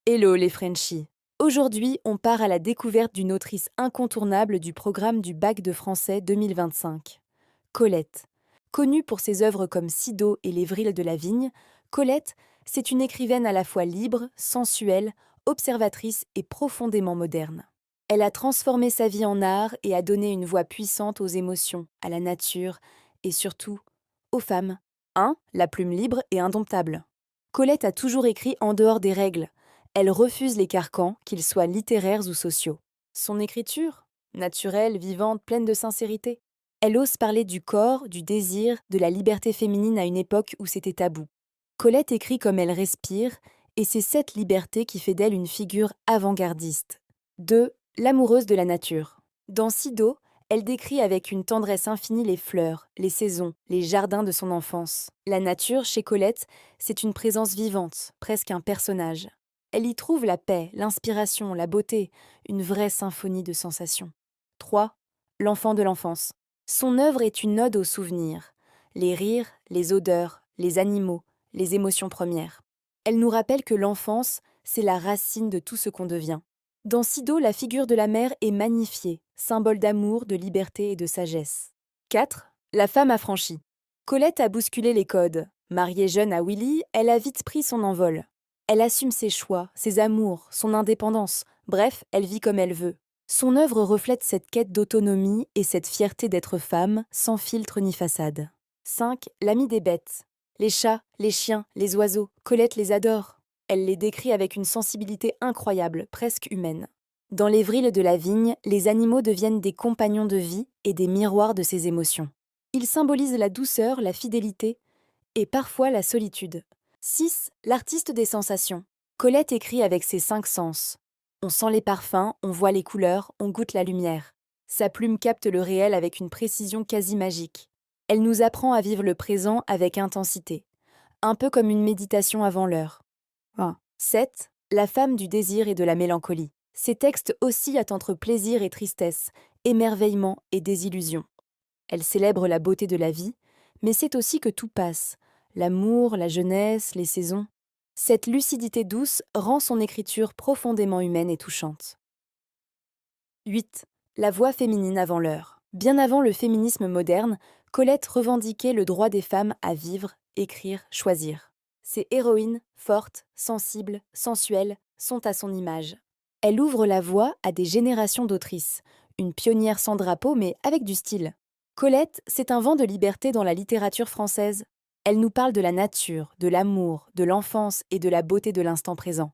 Hello les Frenchies. Aujourd'hui, on part à la découverte d'une autrice incontournable du programme du Bac de français 2025. Colette. Connue pour ses œuvres comme Sido et Les Vrilles de la Vigne, Colette, c'est une écrivaine à la fois libre, sensuelle, observatrice et profondément moderne. Elle a transformé sa vie en art et a donné une voix puissante aux émotions, à la nature et surtout aux femmes. La plume libre et indomptable. Colette a toujours écrit en dehors des règles. Elle refuse les carcans, qu'ils soient littéraires ou sociaux. Son écriture, naturelle, vivante, pleine de sincérité. Elle ose parler du corps, du désir, de la liberté féminine à une époque où c'était tabou. Colette écrit comme elle respire, et c'est cette liberté qui fait d'elle une figure avant-gardiste. 2. L'amoureuse de la nature. Dans Sido, elle décrit avec une tendresse infinie les fleurs, les saisons, les jardins de son enfance. La nature, chez Colette, c'est une présence vivante, presque un personnage. Elle y trouve la paix, l'inspiration, la beauté, une vraie symphonie de sensations. 3. L'enfant de l'enfance. Son œuvre est une ode aux souvenirs, les rires, les odeurs, les animaux, les émotions premières. Elle nous rappelle que l'enfance, c'est la racine de tout ce qu'on devient. Dans Sido, la figure de la mère est magnifiée, symbole d'amour, de liberté et de sagesse. 4. La femme affranchie. Colette a bousculé les codes. Mariée jeune à Willy, elle a vite pris son envol. Elle assume ses choix, ses amours, son indépendance. Bref, elle vit comme elle veut. Son œuvre reflète cette quête d'autonomie et cette fierté d'être femme, sans filtre ni façade. 5. L'amie des bêtes. Les chats, les chiens, les oiseaux, Colette les adore. Elle les décrit avec une sensibilité incroyable, presque humaine. Dans Les Vrilles de la Vigne, les animaux deviennent des compagnons de vie et des miroirs de ses émotions. Ils symbolisent la douceur, la fidélité et parfois la solitude. 6. L'artiste des sensations. Colette écrit avec ses 5 sens. On sent les parfums, on voit les couleurs, on goûte la lumière. Sa plume capte le réel avec une précision quasi magique. Elle nous apprend à vivre le présent avec intensité, un peu comme une méditation avant l'heure. 7. La femme du désir et de la mélancolie. Ces textes oscillent entre plaisir et tristesse, émerveillement et désillusion. Elle célèbre la beauté de la vie, mais c'est aussi que tout passe, l'amour, la jeunesse, les saisons. Cette lucidité douce rend son écriture profondément humaine et touchante. 8. La voix féminine avant l'heure. Bien avant le féminisme moderne, Colette revendiquait le droit des femmes à vivre, écrire, choisir. Ses héroïnes, fortes, sensibles, sensuelles, sont à son image. Elle ouvre la voie à des générations d'autrices, une pionnière sans drapeau mais avec du style. Colette, c'est un vent de liberté dans la littérature française. Elle nous parle de la nature, de l'amour, de l'enfance et de la beauté de l'instant présent.